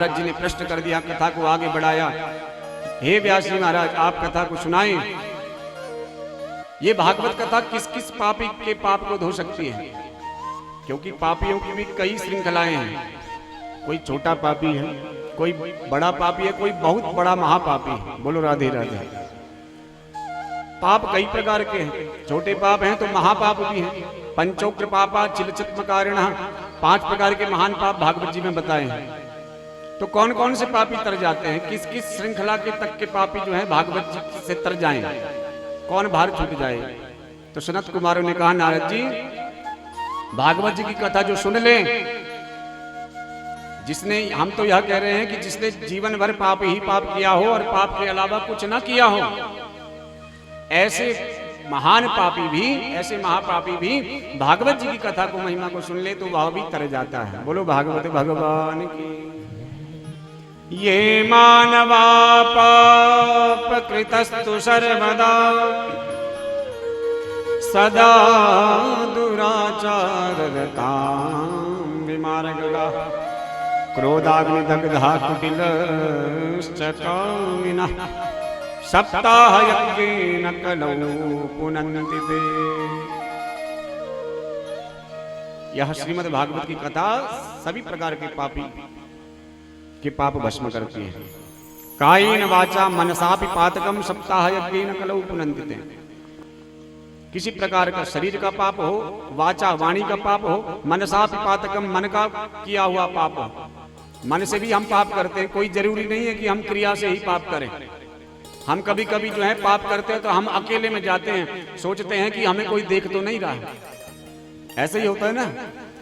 महाराज जी ने प्रश्न कर दिया, कथा को आगे बढ़ाया। हे व्यास जी महाराज, आप कथा को सुनाएं। ये भागवत कथा किस किस पापी के पाप को धो सकती है, क्योंकि पापियों की भी कई श्रृंखलाएं हैं। कोई छोटा पापी है, कोई बड़ा पापी है, कोई बहुत बड़ा महापापी है। बोलो राधे राधे। पाप कई प्रकार के हैं, छोटे पाप हैं तो महापाप भी हैं। पंचोक्र पापा चिलचित्मकारिणः, 5 प्रकार के महान पाप भागवत जी में बताए हैं। तो कौन कौन से पापी तर जाते हैं, किस किस श्रृंखला के तक के पापी जो है भागवत जी से तर जाएं, कौन भार छूट जाए। तो सनत कुमारों ने कहा, नारद जी भागवत जी की कथा जो सुन ले, जिसने, हम तो यह कह रहे हैं कि जिसने जीवन भर पाप ही पाप किया हो और पाप के अलावा कुछ ना किया हो, ऐसे महान पापी भी, ऐसे महापापी भी भागवत जी की कथा को, महिमा को सुन ले तो वह भी तर जाता है। बोलो भागवत भगवान की। ये मानवा पाप कृतस्तु सर्वदा सदा दुराचाररतां विमार्गगा क्रोधाग्निदग्धा कुटिलश्च कामिनः सप्ताहयज्ञेन कलौ पुनन्ति ते। यह श्रीमद् भागवत की कथा सभी प्रकार के पापी के पाप भस्म करती है। कायेन वाचा मनसापि पातकम सप्ताहयज्ञेन कलौ पुनन्ति ते। किसी प्रकार का शरीर का पाप हो, वाचा वाणी का पाप हो, मनसापि पातकम मन का किया हुआ पाप हो। मन से भी हम पाप करते हैं, कोई जरूरी नहीं है कि हम क्रिया से ही पाप करें। हम कभी कभी जो है पाप करते हैं तो हम अकेले में जाते हैं, सोचते हैं कि हमें कोई देख तो नहीं रहा है। ऐसे ही होता है ना,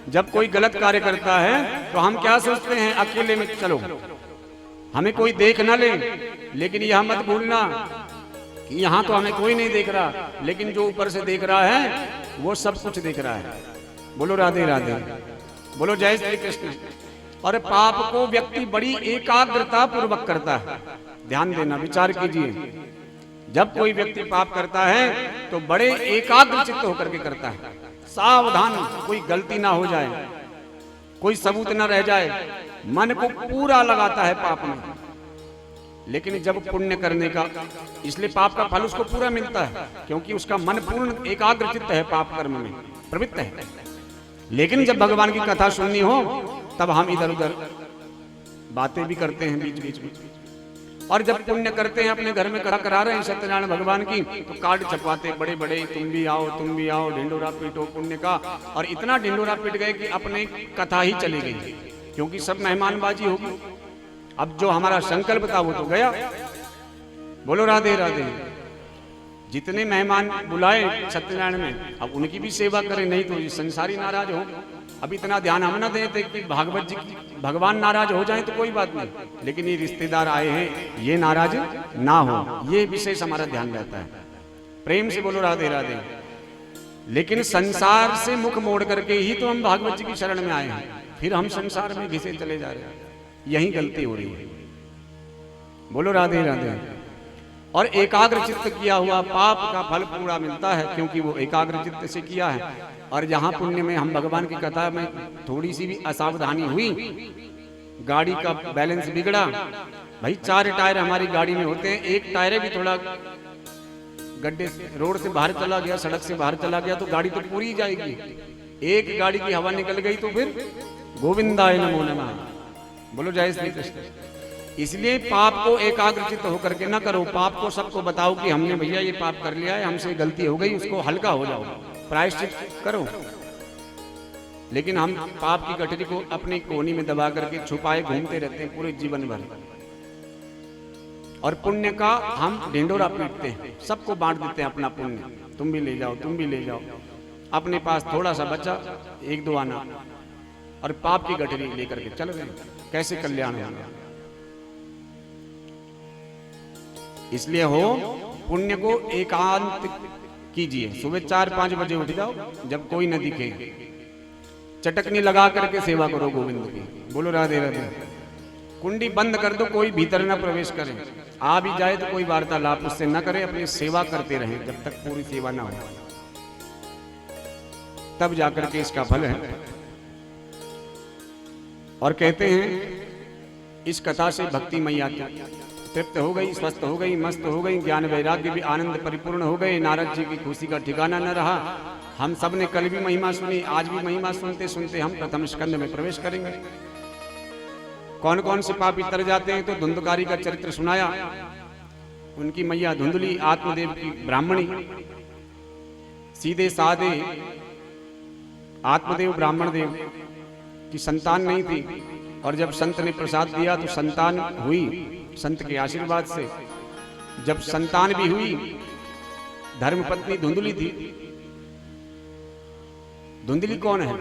जब कोई गलत कार्य करता है तो हम क्या सोचते हैं, अकेले में चलो हमें कोई देख ना ले। लेकिन यह मत भूलना कि यहाँ तो हमें कोई नहीं देख रहा, लेकिन जो ऊपर से देख रहा है वो सब कुछ देख रहा है। बोलो राधे राधे, बोलो जय श्री कृष्ण। और पाप को व्यक्ति बड़ी एकाग्रता पूर्वक करता है। ध्यान देना, विचार कीजिए, जब कोई व्यक्ति पाप करता है तो बड़े एकाग्र चित्त होकर के करता है, सावधान, कोई गलती ना हो जाए, कोई सबूत ना रह जाए, मन को पूरा लगाता है पाप में। लेकिन जब पुण्य करने का, इसलिए पाप का फल उसको पूरा मिलता है, क्योंकि उसका मन पूर्ण एकाग्र चित्त है, पाप कर्म में प्रवृत्त है। लेकिन जब भगवान की कथा सुननी हो तब हम इधर उधर बातें भी करते हैं बीच बीच में। और जब पुण्य करते हैं, अपने घर में कथा करा रहे हैं सत्यनारायण भगवान की, तो कार्ड छपवाते बड़े बड़े, तुम भी आओ, ढिंडोरा पीटो पुण्य का। और इतना ढिंडोरा पीट गए कि अपने कथा ही चली गई, क्योंकि सब मेहमानबाजी होगी। अब जो हमारा संकल्प था वो तो गया। बोलो राधे राधे। जितने मेहमान बुलाए सत्यनारायण में, अब उनकी भी सेवा करें, नहीं तो ये संसारी नाराज हो। अब इतना ध्यान हम न देते कि भागवत जी की भगवान नाराज हो जाए तो कोई बात नहीं, लेकिन ये रिश्तेदार आए हैं ये नाराज ना हो, ये विशेष हमारा ध्यान रहता है। प्रेम से बोलो राधे राधे। लेकिन संसार से मुख मोड़ करके ही तो हम भागवत जी की शरण में आए हैं, फिर हम संसार में घिसे चले जा रहे हैं, यही गलती हो रही है। बोलो राधे राधे। और एकाग्र चित्त किया हुआ पाप का फल पूरा मिलता है, क्योंकि वो एकाग्र चित्त से किया है। और जहां पुण्य में हम भगवान की कथा में थोड़ी सी भी असावधानी हुई, गाड़ी का बैलेंस बिगड़ा, भाई 4 टायर हमारी गाड़ी में होते हैं, एक टायर भी थोड़ा गड्ढे से, रोड से बाहर चला गया, सड़क से बाहर चला गया तो गाड़ी तो पूरी जाएगी। एक गाड़ी की हवा निकल गई तो फिर गोविंदाय नमो नमः। बोलो जय श्री कृष्ण। इसलिए पाप को एकाग्रचित होकर के न करो, पाप को सबको बताओ कि हमने भैया ये पाप कर लिया है, हमसे गलती हो गई, उसको हल्का हो जाओ, प्रायश्चित करो। लेकिन हम पाप की गठरी को अपनी कोहनी में दबा करके छुपाए घूमते रहते हैं पूरे जीवन भर। और पुण्य का हम ढिंडोरा पीटते हैं, सबको बांट देते हैं अपना पुण्य, तुम भी ले जाओ, तुम भी ले जाओ। अपने पास थोड़ा सा बचा, 1-2 आना, और पाप की गठरी लेकर के चल गए। कैसे कल्याण होगा। इसलिए हो, पुण्य को एकांत कीजिए। सुबह 4-5 बजे उठ जाओ, जब कोई न दिखे, चटकनी लगा करके सेवा करो गोविंद की। बोलो राधे राधे। कुंडी बंद कर दो, कोई भीतर न प्रवेश करे, आ भी जाए तो कोई वार्तालाप उससे न करे, अपनी सेवा करते रहे जब तक पूरी सेवा ना हो, तब जाकर के इसका फल है। और कहते हैं इस कथा से भक्ति मैया तृप्त हो गई, स्वस्थ हो गई, मस्त हो गई, ज्ञान वैराग्य भी आनंद परिपूर्ण हो गए। नारद जी की खुशी का ठिकाना न रहा। हम सब ने कल भी महिमा सुनी, आज भी महिमा सुनते सुनते हम प्रथम स्कंद में प्रवेश करेंगे। कौन कौन से पापी तर जाते हैं, तो धुंधकारी का चरित्र सुनाया। उनकी मैया धुंधली आत्मदेव की ब्राह्मणी, सीधे साधे आत्मदेव ब्राह्मण देव की संतान नहीं थी, और जब संत ने प्रसाद दिया तो संतान हुई संत के आशीर्वाद से। जब संतान भी हुई, धर्मपत्नी धुंधली थी। धुंधली कौन है?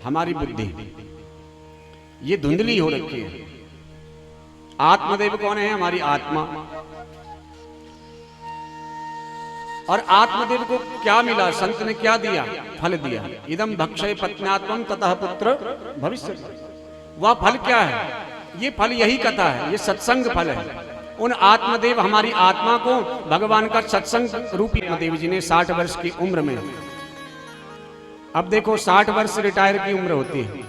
हमारी बुद्धि, ये धुंधली हो रखी है। आत्मदेव कौन है? हमारी आत्मा। और आत्मदेव को क्या मिला? संत ने क्या दिया? फल दिया। इदम भक्षय पत्न्यात्मम ततः पुत्र भविष्य। वह फल क्या है? ये फल यही कथा है, ये सत्संग फल है। उन आत्मदेव हमारी आत्मा को भगवान का सत्संग रूपी आत्मदेव जी ने 60 वर्ष की उम्र में, अब देखो 60 वर्ष रिटायर की उम्र होती है,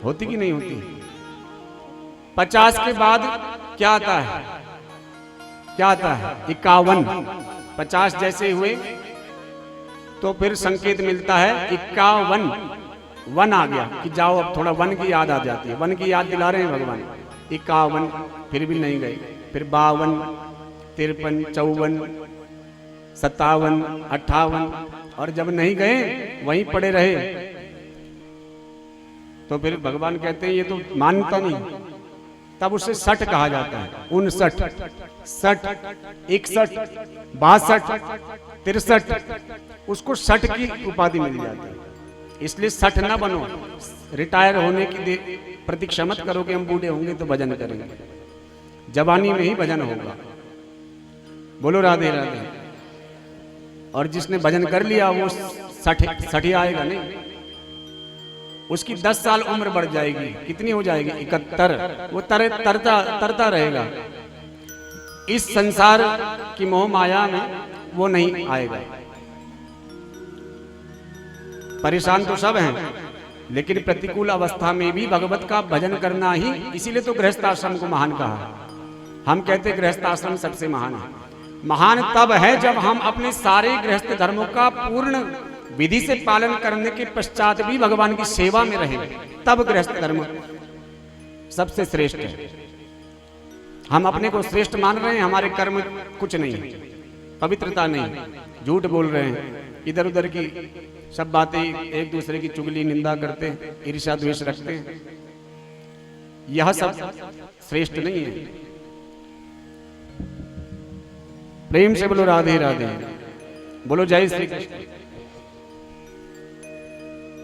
होती कि नहीं होती? 50 के बाद क्या आता है? क्या आता है? 51। 50 जैसे हुए तो फिर संकेत मिलता है 51, वन आ गया कि जाओ, अब थोड़ा वन की याद आ जाती है। वन की याद दिला रहे हैं भगवान। 51, फिर भी नहीं गए, फिर 52, 53, 54, 57, 58, और जब नहीं गए वहीं पड़े रहे तो फिर भगवान कहते हैं ये तो मानता नहीं। तब उसे 60 कहा जाता है। 59, 60, 61, 62, 63, उसको 60 की उपाधि मिल जाती है। इसलिए 60 ना बनो, रिटायर होने की प्रतीक्षा मत करो कि हम बूढ़े होंगे तो भजन करेंगे। जवानी में ही भजन होगा। बोलो राधे राधे। और जिसने भजन कर लिया वो 60 आएगा नहीं, उसकी 10 साल उम्र बढ़ जाएगी। कितनी हो जाएगी? 71। वो तरता रहेगा। इस संसार की मोह माया में वो नहीं आएगा। परेशान तो सब हैं, लेकिन प्रतिकूल अवस्था में भी भगवत का भजन करना ही, इसीलिए तो गृहस्थ आश्रम को महान कहा। हम कहते गृहस्थ आश्रम सबसे महान है। महान तब है जब हम अपने सारे गृहस्थ धर्मों का पूर्ण विधि से पालन करने के पश्चात भी भगवान की सेवा में रहे, तब गृहस्थ धर्म सबसे श्रेष्ठ है। हम अपने को श्रेष्ठ मान रहे हैं, हमारे कर्म कुछ नहीं है, पवित्रता नहीं, झूठ बोल रहे हैं, इधर उधर की सब बातें, एक दूसरे की चुगली निंदा करते हैं, ईर्ष्या द्वेष रखते हैं। यह सब श्रेष्ठ नहीं है। प्रेम से बोलो राधे राधे, बोलो जय श्री कृष्ण।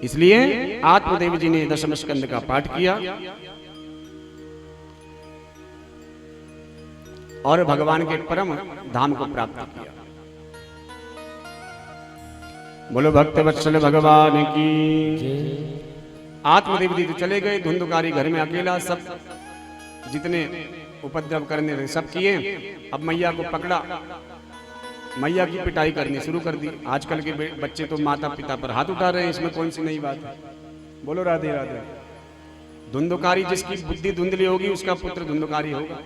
इसलिए आत्मदेव जी ने दशम स्कंद का पाठ किया और भगवान के परम धाम को प्राप्त किया। बोलो भक्त वत्सल भगवान की। आत्मदेव जी तो चले गए, धुंधकारी घर में अकेला, सब जितने उपद्रव करने थे सब किए। अब मैया को पकड़ा, मैया की पिटाई करनी शुरू कर दी। आजकल के बच्चे तो माता पिता पर हाथ उठा रहे हैं, इसमें कौन सी नई बात है? बोलो राधे राधे। धुंधकारी, जिसकी बुद्धि धुंधली होगी उसका पुत्र धुंधकारी होगा।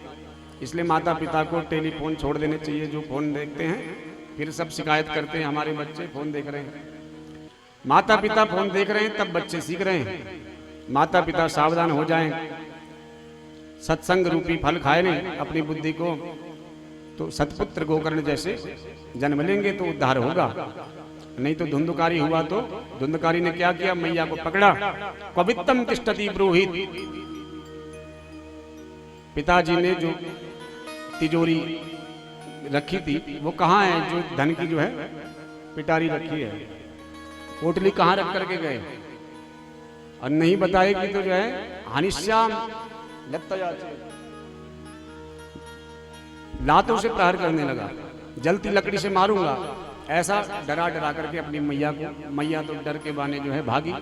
इसलिए माता पिता को टेलीफोन छोड़ देने चाहिए। जो फोन देखते हैं फिर सब शिकायत करते हैं हमारे बच्चे फोन देख रहे हैं। माता पिता फोन देख रहे हैं तब बच्चे सीख रहे हैं। माता पिता सावधान हो जाएं, सत्संग रूपी फल खाए नहीं अपनी बुद्धि को, तो सतपुत्र गोकर्ण जैसे जन्म लेंगे तो उद्धार होगा। नहीं तो धुंधकारी हुआ तो धुंधकारी ने क्या किया? मैया को पकड़ा। कवित्तम तिष्ठति ब्रूहित। पिताजी ने जो तिजोरी रखी थी वो कहाँ है? जो धन की जो है पिटारी रखी है, पोटली कहाँ रख करके गए? और नहीं बताएगी तो जो है हानिश्याम लगता जाते, लातों से प्रहार करने लगा। जलती लकड़ी से मारूंगा, ऐसा डरा डरा करके अपनी मैया को। मैया तो डर के बाने जो है भागी,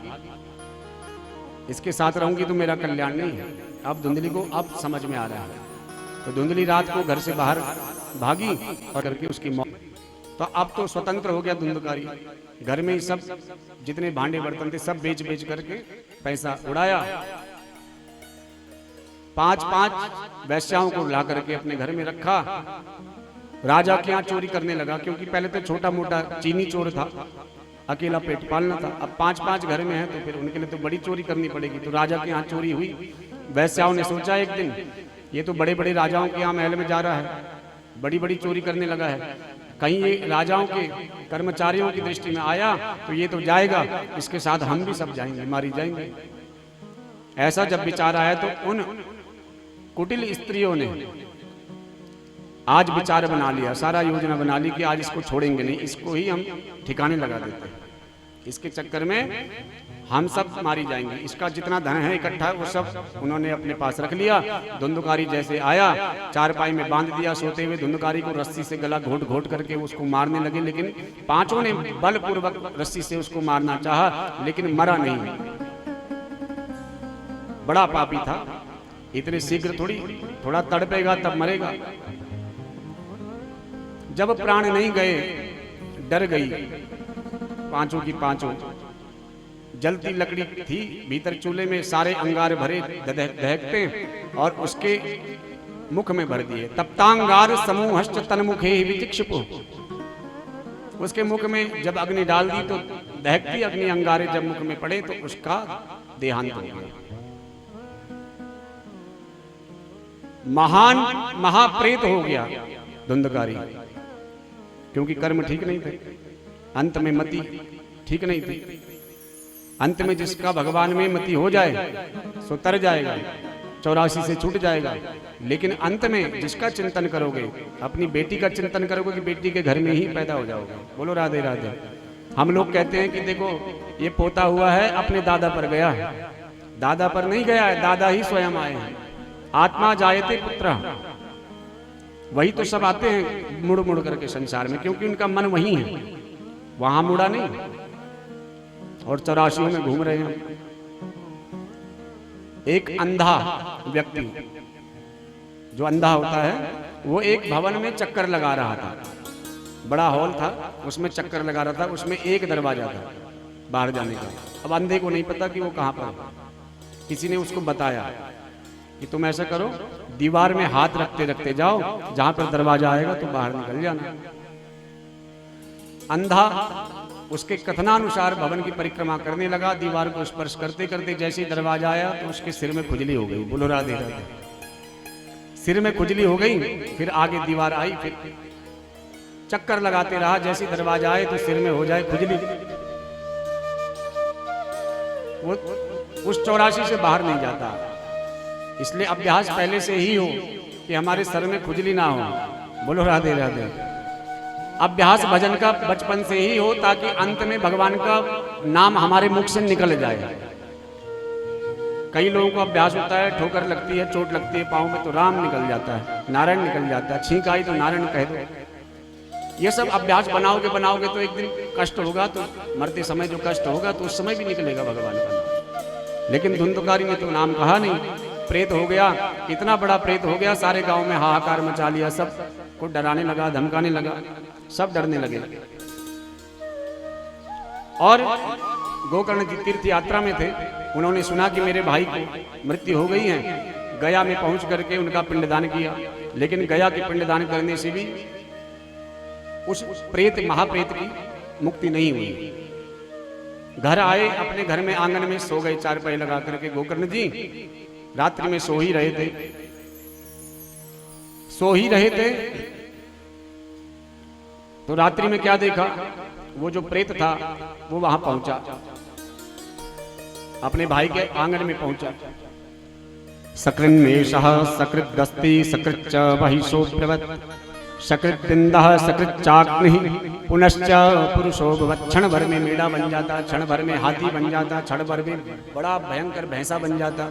इसके साथ रहूंगी तो मेरा कल्याण नहीं है। अब धुंधली को अब समझ में आ रहा है, तो धुंधली रात को घर से बाहर भागी और करके उसकी मौत। तो अब तो स्वतंत्र हो गया धुंधकारी। घर में ही सब जितने भांडे बर्तन थे सब बेच बेच करके पैसा उड़ाया। 5 वैश्याओं को ला करके अपने घर में रखा। राजा के यहाँ चोरी करने लगा, क्योंकि पहले तो छोटा मोटा चीनी चोर था, अकेला पेट पालना था। अब 5 घर में है तो फिर उनके लिए तो बड़ी चोरी करनी पड़ेगी। तो राजा के यहाँ चोरी हुई। वैश्याओं ने सोचा एक दिन, ये तो बड़े बड़े राजाओं के यहाँ महल में जा रहा है, बड़ी बड़ी चोरी करने लगा है, कहीं ये राजाओं के कर्मचारियों की दृष्टि में आया तो ये तो जाएगा, इसके साथ हम भी सब जाएंगे, मारी जाएंगे। ऐसा जब विचार आया तो उन कुटिल स्त्रियों ने आज विचार बना लिया, सारा योजना बना ली कि आज इसको छोड़ेंगे नहीं, इसको ही हम ठिकाने लगा देते हैं, इसके चक्कर में हम सब मारी जाएंगे। इसका जितना धन है इकट्ठा वो सब उन्होंने अपने पास रख लिया। धुंधकारी जैसे आया, चारपाई में बांध दिया सोते हुए, धुंधकारी को रस्सी से गला घोट घोट करके उसको मारने लगे। लेकिन 5 ने बलपूर्वक रस्सी से उसको मारना चाहा, लेकिन मरा नहीं। बड़ा पापी था, इतने शीघ्र थोड़ा तड़पेगा तब मरेगा। जब प्राण नहीं गए, डर गई 5 की 5। जलती लकड़ी थी भीतर चूल्हे में, सारे अंगार भरे दहकते और उसके मुख में भर दिए। तप्तांगार समूहश्च तन्मुखे विचिक्षुपु। उसके मुख में जब अग्नि डाल दी तो दहकती अग्नि अंगारे जब मुख में पड़े तो उसका देहांत हो गया। महान महाप्रेत हो गया धुंधकारी, क्योंकि कर्म ठीक नहीं थे, अंत में मति ठीक नहीं थी। अंत में जिसका भगवान में मति हो जाए सो तर जाएगा, 84 से छूट जाएगा। लेकिन अंत में जिसका चिंतन करोगे, अपनी बेटी का चिंतन करोगे कि बेटी के घर में ही पैदा हो जाओगे। बोलो राधे राधे। हम लोग कहते हैं कि देखो ये पोता हुआ है, अपने दादा पर गया है, दादा पर नहीं गया है, दादा ही स्वयं आए हैं। आत्मा जायते पुत्र, वही तो सब आते हैं मुड़ मुड़ करके संसार में, क्योंकि उनका मन वही है, वहां मुड़ा नहीं। और 84 में घूम रहे हैं। एक अंधा व्यक्ति, जो अंधा होता है, वो एक भवन में चक्कर लगा रहा था। बड़ा हॉल था, उसमें चक्कर लगा रहा था। उसमें एक दरवाजा था बाहर जाने का। अब अंधे को नहीं पता कि वो कहां पर। किसी ने उसको बताया कि तुम ऐसा करो, दीवार में हाथ रखते रखते जाओ, जहां पर दरवाजा आएगा तो बाहर निकल जाना। अंधा उसके कथनानुसार भवन की परिक्रमा करने लगा। दीवार को स्पर्श करते करते जैसे ही दरवाजा आया तो उसके सिर में खुजली हो गई। बोलो राधे राधे। सिर में खुजली हो गई, फिर आगे दीवार आई, फिर चक्कर लगाते रहा, जैसे दरवाजा आए तो सिर में हो जाए खुजली। वो उस 84 से बाहर नहीं जाता। इसलिए अभ्यास पहले से ही हो कि हमारे सर में खुजली ना हो। बोलो राधे राधे। अभ्यास भजन का बचपन से ही हो, ताकि अंत में भगवान का नाम हमारे मुख से निकल जाए। कई लोगों को अभ्यास होता है, ठोकर लगती है, चोट लगती है पाँव में तो राम निकल जाता है, नारायण निकल जाता है, छींक आई तो नारायण कह दो। ये सब अभ्यास बनाओगे तो एक दिन कष्ट होगा, तो मरते समय जो कष्ट होगा तो उस समय भी निकलेगा भगवान का नाम। लेकिन धुंधकारी ने तो नाम कहा नहीं, प्रेत हो गया, इतना बड़ा प्रेत हो गया, सारे गांव में हाहाकार मचा लिया, सब को डराने लगा, धमकाने लगा, सब डरने लगे। और गोकर्ण जी तीर्थ यात्रा में थे, उन्होंने सुना कि मेरे भाई को मृत्यु हो गई है। गया में पहुंच करके उनका पिंडदान किया, लेकिन गया के पिंडदान करने से भी उस प्रेत महाप्रेत की मुक्ति नहीं हुई। घर आए, अपने घर में आंगन में सो गए चारपाई लगा करके। गोकर्ण जी रात्रि में सो ही रहे थे तो रात्रि में क्या देखा, वो जो प्रेत था वो वहां पहुंचा, अपने भाई के आंगन में पहुंचा। सकृन्मेषः सकृद्दस्ति सकृच्च बहिषोऽभ्यवत् सकृद्बिन्दः सकृच्चाग्निः पुनश्च पुरुषो भवत्। क्षण भर में मेढ़ा बन जाता, क्षण भर में हाथी बन जाता, क्षण भर में बड़ा भयंकर भैंसा बन जाता,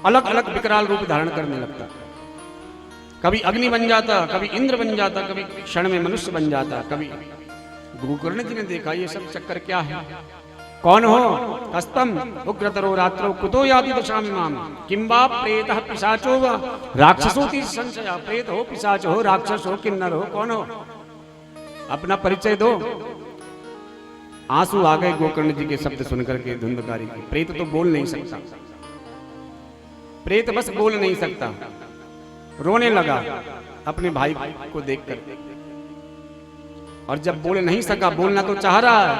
अलग अलग विकराल रूप धारण करने लगता। कभी अग्नि बन जाता, कभी इंद्र बन जाता, कभी क्षण में मनुष्य बन जाता, कभी। गोकर्ण जी ने देखा ये सब चक्कर क्या है, कौन हो? कस्तम उग्रतरो रात्रो कुतो याति दशामिमाम किं वा प्रेतः पिशाचो वा राक्षसोति संशया। प्रेत हो, पिशाच हो, राक्षस हो, किन्नर हो, कौन हो? अपना परिचय दो। आंसू आ गए गोकर्ण जी के शब्द सुनकर के धुंधकारी के। प्रेत तो बोल नहीं सकता, प्रेत बस बोल नहीं सकता, रोने लगा अपने भाई को देखकर। और जब बोल नहीं सका, बोलना तो चाह रहा है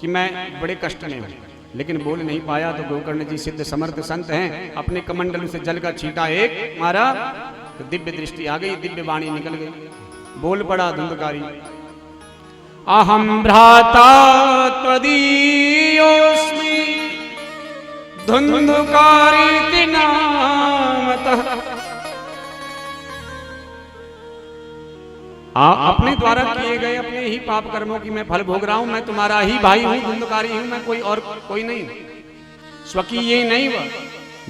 कि मैं बड़े कष्ट में हूं, लेकिन बोल नहीं पाया। तो गोकर्ण जी सिद्ध समर्थ संत हैं, अपने कमंडल से जल का छींटा एक मारा तो दिव्य दृष्टि आ गई, दिव्य वाणी निकल गई। बोल पड़ा धुंधकारी, अहम भ्राता त्वदीयोऽस्मि धुंधुकारीति नामतः। अपने द्वारा किए गए अपने ही पाप कर्मों की मैं फल भोग रहा हूं। मैं तुम्हारा ही भाई हूं, धुंधकारी हूं, मैं कोई और कोई नहीं। स्वकीय नहीं वह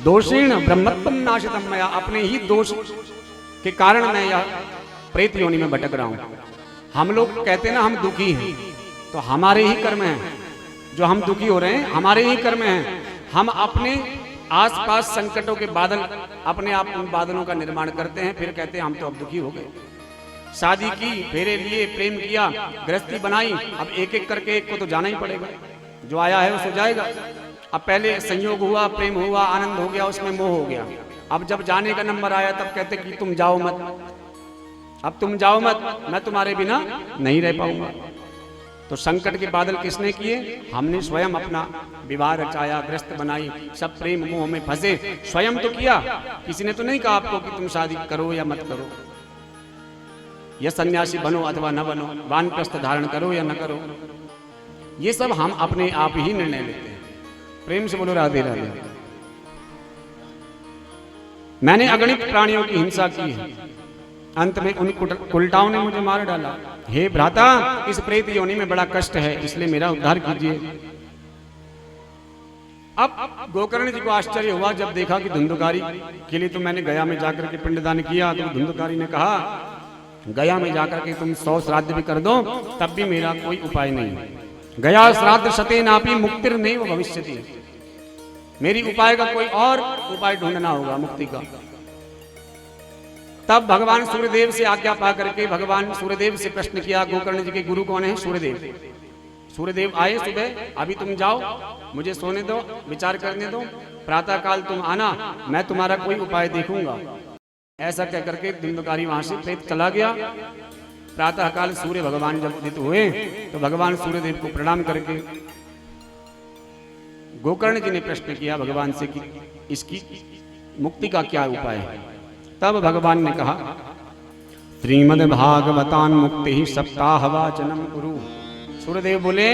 दोषेण ब्रह्मत्वम नाशितम मया, अपने ही दोष के कारण मैं यह प्रेत योनि में भटक रहा हूं। हम लोग कहते हैं ना हम दुखी हैं, तो हमारे ही कर्म हैं जो हम दुखी हो रहे हैं, हमारे ही कर्म हैं। हम अपने आसपास संकटों के बादल, अपने आप उन बादलों का निर्माण करते हैं, फिर कहते हैं हम तो अब दुखी हो गए। शादी की, फेरे लिए, प्रेम किया, गृहस्थी बनाई, अब एक एक करके एक को तो जाना ही पड़ेगा। जो आया है उसको जाएगा। अब पहले संयोग हुआ, प्रेम हुआ, आनंद हो गया, उसमें मोह हो गया। अब जब जाने का नंबर आया तब कहते कि तुम जाओ मत, अब तुम जाओ मत, मैं तुम्हारे बिना नहीं रह पाऊंगा। तो संकट के बादल किसने किए? हमने स्वयं अपना विवाह रचाया, ग्रस्त बनाई, सब प्रेम मोह में फंसे, स्वयं तो किया। किसी ने तो नहीं कहा आपको कि तुम शादी करो या मत करो, या सन्यासी बनो अथवा न बनो, वानप्रस्थ धारण करो या न करो। ये सब हम अपने आप ही निर्णय लेते हैं। प्रेम से बोलो राधे राधे। मैंने अगणित प्राणियों की हिंसा की है, अंत में उन कुलटाओं ने मुझे मार डाला। हे भ्राता, इस प्रेत योनि में बड़ा कष्ट है, इसलिए मेरा उद्धार कीजिए। अब गोकर्ण जी को आश्चर्य हुआ जब देखा कि धुंधुकारी के लिए तो मैंने गया में जाकर के पिंडदान किया। तो धुंधुकारी ने कहा, गया में जाकर के तुम 100 श्राद्ध भी कर दो तब भी मेरा कोई उपाय नहीं। गया श्राद्ध शतेनापि मुक्तिर नैव भविष्यति, मेरी उपाय का कोई और उपाय ढूंढना होगा मुक्ति का। तब भगवान सूर्यदेव से आज्ञा पा करके भगवान सूर्यदेव से प्रश्न किया। गोकर्ण जी के गुरु कौन है? सूर्यदेव। सूर्यदेव आए सुबह, अभी तुम जाओ, मुझे सोने दो, विचार करने दो, प्रातः काल तुम आना, मैं तुम्हारा कोई उपाय देखूंगा। ऐसा कह करके धुंधकारी वहां से प्रेत चला गया। प्रातः काल सूर्य भगवान जब उदित हुए तो भगवान सूर्यदेव को प्रणाम करके गोकर्ण जी ने प्रश्न किया भगवान से कि इसकी मुक्ति का क्या उपाय है। तब भगवान ने कहा, श्रीमद् भागवतान मुक्ति ही सप्ताह वाचनम कुरु। सूर्यदेव बोले,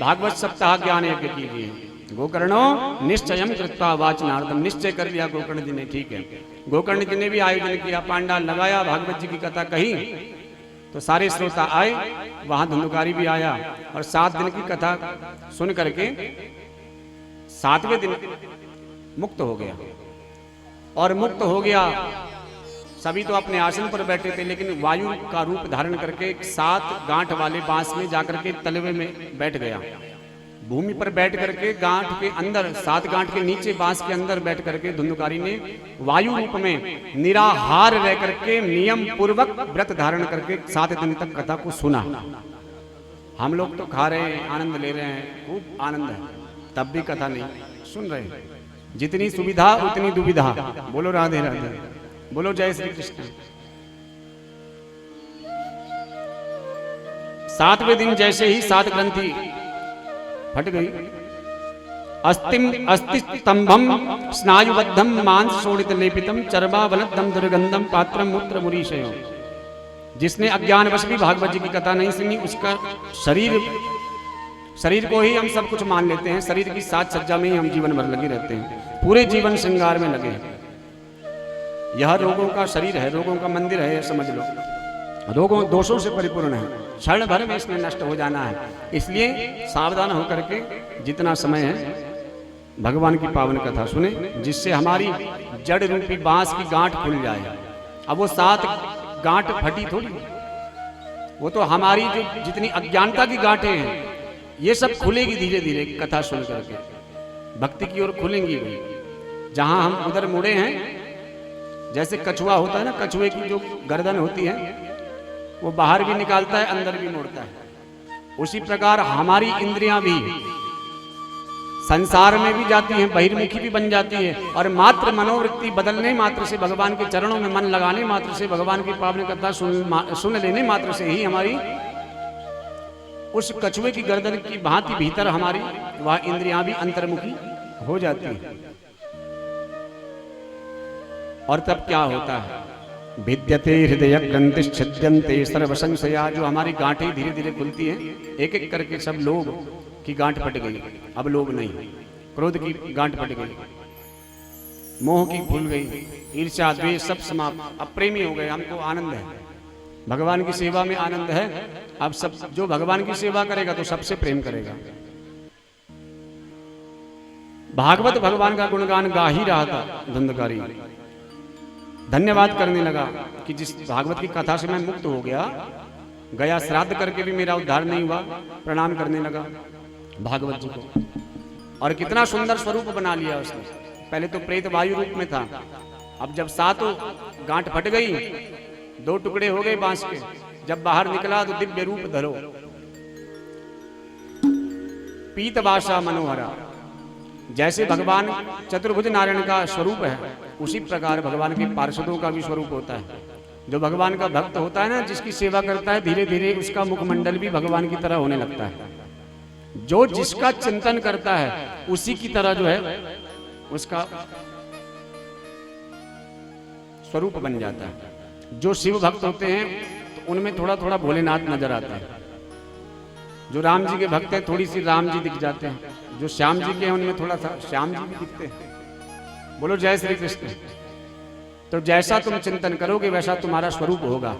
भागवत सप्ताह ज्ञान यज्ञ कीजिए। गोकर्णो निश्चयम कृत्वा वाचनार्थम, निश्चय कर लिया गोकर्ण जी ने। ठीक है, गोकर्ण जी ने भी आयोजन किया, पांडाल लगाया, भागवत जी की कथा कही तो सारे श्रोता आए, वहां धुंधुकारी भी आया और 7 दिन की कथा सुन करके 7वें दिन मुक्त हो गया। और मुक्त हो गया, सभी तो अपने आसन पर बैठे थे, लेकिन वायु का रूप धारण करके 7 गांठ वाले बांस में जाकर के तलवे में बैठ गया। भूमि पर बैठ करके गांठ के अंदर, 7 गांठ के नीचे बांस के अंदर बैठ करके धुंधुकारी ने वायु रूप में निराहार रह करके नियम पूर्वक व्रत धारण करके 7 दिन तक कथा को सुना। हम लोग तो खा रहे हैं, आनंद ले रहे हैं, खूब आनंद है, तब भी कथा नहीं सुन रहे। जितनी सुविधा उतनी दुविधा। बोलो राधे राधे, बोलो जय श्री कृष्ण। 7वें दिन जैसे ही 7 ग्रंथि फट गई, अस्तिस्तंभम स्नायुबद्धम मांस शोणित लेपितम चर्मावलद्धम दुर्गंधम पात्रम मूत्र मुरीशयो। जिसने अज्ञानवश भी भागवत जी की कथा नहीं सुनी, उसका शरीर को ही हम सब कुछ मान लेते हैं। शरीर की साज सज्जा में ही हम जीवन भर लगे रहते हैं, पूरे जीवन श्रृंगार में लगे। यह रोगों का शरीर है, रोगों का मंदिर है, समझ लो। रोगों दोषों से परिपूर्ण है, क्षण भर में इसमें नष्ट हो जाना है। इसलिए सावधान होकर के जितना समय है भगवान की पावन कथा सुने, जिससे हमारी जड़ रूपी बांस की गांठ खुल जाए। अब वो 7 गांठ फटी थोड़ी, वो तो हमारी जो जितनी अज्ञानता की गांठें हैं ये सब खुलेगी धीरे धीरे कथा सुन करके, भक्ति की ओर खुलेंगी। जहां हम उधर मुड़े हैं, जैसे कछुआ होता है ना, कछुए की जो गर्दन होती है वो बाहर भी निकालता है, अंदर भी मोड़ता है। उसी प्रकार हमारी इंद्रियां भी संसार में भी जाती हैं, बहिर्मुखी भी बन जाती है, और मात्र मनोवृत्ति बदलने मात्र से, भगवान के चरणों में मन लगाने मात्र से, भगवान की पावन कथा सुन लेने मात्र से ही हमारी उस कछुए की गर्दन की भांति भीतर हमारी वह इंद्रियां भी अंतर्मुखी हो जाती है। और तब क्या होता है? भिद्यते हृदय ग्रंथिश्छिद्यन्ते सर्व संशया, जो हमारी गांठें धीरे धीरे खुलती हैं, एक एक करके सब लोभ की गांठ फट गई, अब लोभ नहीं, क्रोध की गांठ फट गई, मोह की भूल गई, ईर्ष्या द्वेष सब समाप्त, अब प्रेमी हो गए, हमको आनंद है, भगवान की सेवा में आनंद है। अब सब जो भगवान की सेवा करेगा तो सबसे प्रेम करेगा। भागवत भगवान का गुणगान गा ही रहा था धुंधकारी, धन्यवाद करने लगा कि जिस भागवत की कथा से मैं मुक्त हो गया, गया श्राद्ध करके भी मेरा उद्धार नहीं हुआ, प्रणाम करने लगा भागवत जी को। और कितना सुंदर स्वरूप बना लिया उसने। पहले तो प्रेत वायु रूप में था, अब जब सातों गांठ फट गई, दो टुकड़े हो गए बांस के, जब बाहर निकला तो दिव्य रूप धरो, पीत भाषा मनोहरा। जैसे भगवान चतुर्भुज नारायण का स्वरूप है, उसी प्रकार भगवान के पार्षदों का भी स्वरूप होता है। जो भगवान का भक्त होता है ना, जिसकी सेवा करता है, धीरे धीरे उसका मुखमंडल भी भगवान की तरह होने लगता है। जो जिसका चिंतन करता है उसी की तरह जो है उसका स्वरूप बन जाता है। जो शिव भक्त होते हैं तो उनमें थोड़ा थोड़ा भोलेनाथ नजर आता है। जो राम जी के भक्त हैं थोड़ी सी राम जी दिख जाते हैं। जो श्याम जी के हैं उनमें थोड़ा सा श्याम जी भी दिखते हैं। बोलो जय श्री कृष्ण। तो जैसा तुम चिंतन करोगे वैसा तुम्हारा स्वरूप होगा।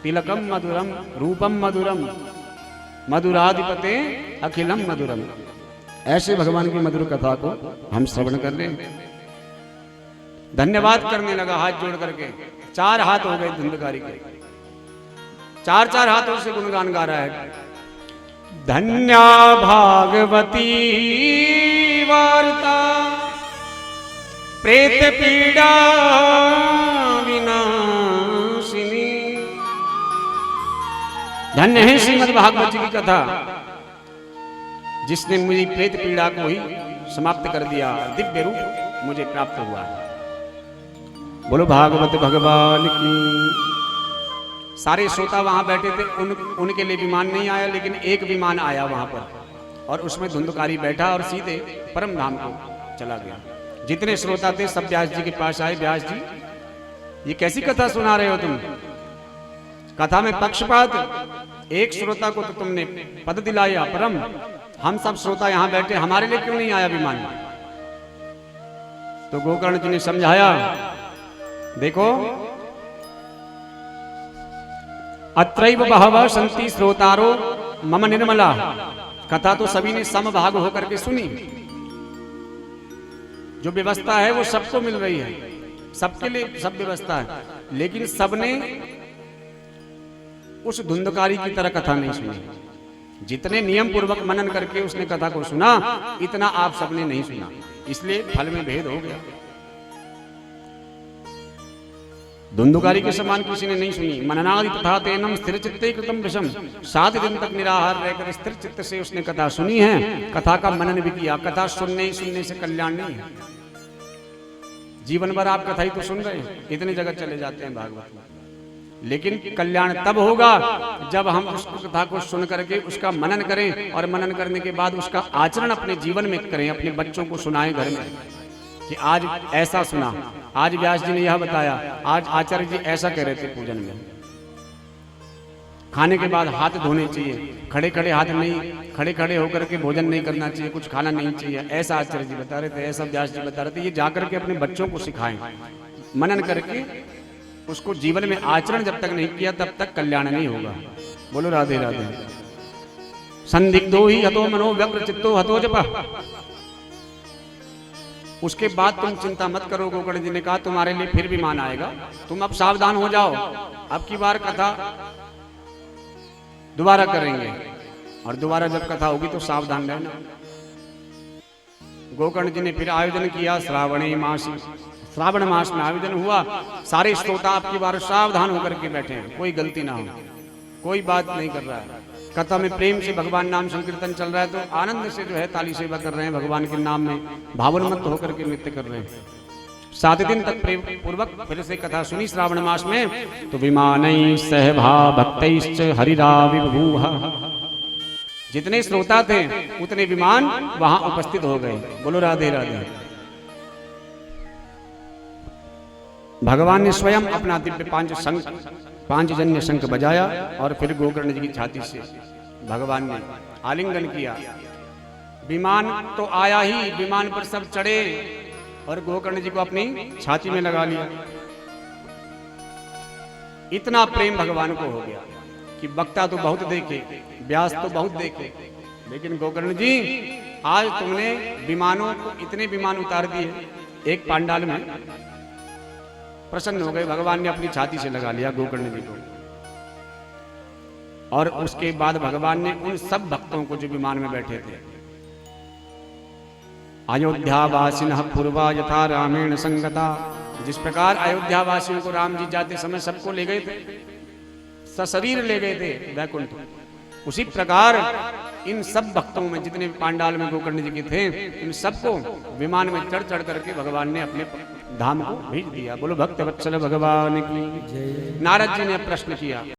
तिलकम मधुरम रूपम मधुरम मधुराधिपते अखिलम मधुरम। ऐसे भगवान की मधुर कथा को हम श्रवण कर लें। धन्यवाद करने लगा हाथ जोड़ करके। 4 हाथ हो गए धुंधकारी के, 4 हाथों से गुणगान गा रहा है। धन्या भागवती वार्ता प्रेत पीड़ा विनाशिनी। धन्य है श्रीमद् भागवत जी की कथा, जिसने मुझे प्रेत पीड़ा को ही समाप्त कर दिया, दिव्य रूप मुझे प्राप्त हुआ। बोलो भागवत भगवान की। सारे श्रोता वहां बैठे थे, उनके लिए विमान नहीं आया, लेकिन एक विमान आया वहां पर, और उसमें धुंधकारी बैठा और सीधे परम धाम को चला गया। जितने श्रोता थे सब व्यास जी के पास आए। व्यास जी, ये कैसी कथा सुना रहे हो तुम? कथा में पक्षपात। एक श्रोता को तो तुमने पद दिलाया परम, हम सब श्रोता यहां बैठे, हमारे लिए क्यों नहीं आया विमान? तो गोकर्ण जी ने समझाया, देखो अत्रैव बहवः सन्ति श्रोतारो मम निर्मला। कथा तो सभी ने समभाग होकर के सुनी। जो व्यवस्था है वो सबको मिल रही है, सबके लिए सब व्यवस्था है, लेकिन सबने उस धुंधकारी की तरह कथा नहीं सुनी। जितने नियम पूर्वक मनन करके उसने कथा को सुना, इतना आप सबने नहीं सुना, इसलिए फल में भेद हो गया। धुंधकारी के समान किसी ने नहीं सुनी। मननादि तथा तेनम स्थिर चित्ते कृतम विषम। 7 दिन तक निराहार रहकर स्थिर चित्त से उसने कथा सुनी है, कथा का मनन भी किया। कथा सुनने से कल्याण नहीं है। जीवन भर आप कथा ही तो सुन रहे हैं, इतनी जगह चले जाते हैं भागवत में, लेकिन कल्याण तब होगा जब हम उस कथा को सुन करके उसका मनन करें, और मनन करने के बाद उसका आचरण अपने जीवन में करें, अपने बच्चों को सुनाएं घर में कि आज ऐसा सुना, आज व्यास जी ने यह बताया, आज आचार्य जी ऐसा कह रहे थे पूजन में। खाने के बाद हाथ धोने चाहिए, खड़े खड़े हाथ नहीं, खड़े खड़े होकर के भोजन नहीं करना चाहिए, कुछ खाना नहीं चाहिए, ऐसा आचार्य जी बता रहे थे, ऐसा व्यास जी बता रहे थे। ये जाकर के अपने बच्चों को सिखाएं, मनन करके उसको जीवन में आचरण जब तक नहीं किया तब तक कल्याण नहीं होगा। बोलो राधे राधे। संदिग्धो ही हतो मनो व्यग्र चित्तो हतो जपः। उसके बाद तुम चिंता मत करो। गोकर्ण जी ने कहा तुम्हारे लिए फिर विमान आएगा, तुम अब सावधान हो जाओ, अब की बार कथा दोबारा करेंगे, और दोबारा जब कथा होगी तो सावधान रहना। गोकर्ण जी ने फिर आयोजन किया। श्रावण मास में आयोजन हुआ। सारे श्रोता आपकी बार सावधान होकर के बैठे हैं, कोई गलती ना हो, कोई बात नहीं कर रहा है। कथा में प्रेम से भगवान नाम संकीर्तन चल रहा है तो आनंद से जो है ताली सेवा कर रहे हैं, भगवान के नाम में भावनमत होकर के नृत्य कर रहे हैं। 7 दिन तक प्रेम पूर्वक फिर से कथा सुनी श्रावण मास में। तो विमानई सहभा भक्तैश्च हरिराविर्भूः, जितने श्रोता थे उतने विमान वहां उपस्थित हो गए। बोलो राधे राधे। भगवान ने स्वयं अपना दिव्य पांचजन्य शंख बजाया और फिर गोकर्ण जी की छाती से भगवान ने आलिंगन किया। विमान तो आया ही, विमान पर सब चढ़े और गोकर्ण जी को अपनी छाती में लगा लिया। इतना प्रेम भगवान को हो गया कि वक्ता तो बहुत देखे, व्यास तो बहुत देखे, लेकिन गोकर्ण जी आज तुमने विमानों को इतने विमान उतार दिए। एक पांडाल में प्रसन्न हो गए, भगवान ने अपनी छाती से लगा लिया गोकर्ण जी को। और उसके बाद भगवान ने उन सब भक्तों को जो विमान में बैठे थे, अयोध्यावासिनः पूर्वा यथा रामेण संगता, जिस प्रकार अयोध्यावासियों को राम जी जाते समय सबको ले गए थे, सशरीर ले गए थे वैकुंठ, उसी प्रकार इन सब भक्तों में जितने पांडाल में गोकर्ण जी के थे, इन सबको विमान में चढ़ चढ़ करके भगवान ने अपने धाम को भेज दिया। बोलो भक्त वत्सल भगवान की। नारद जी ने प्रश्न किया,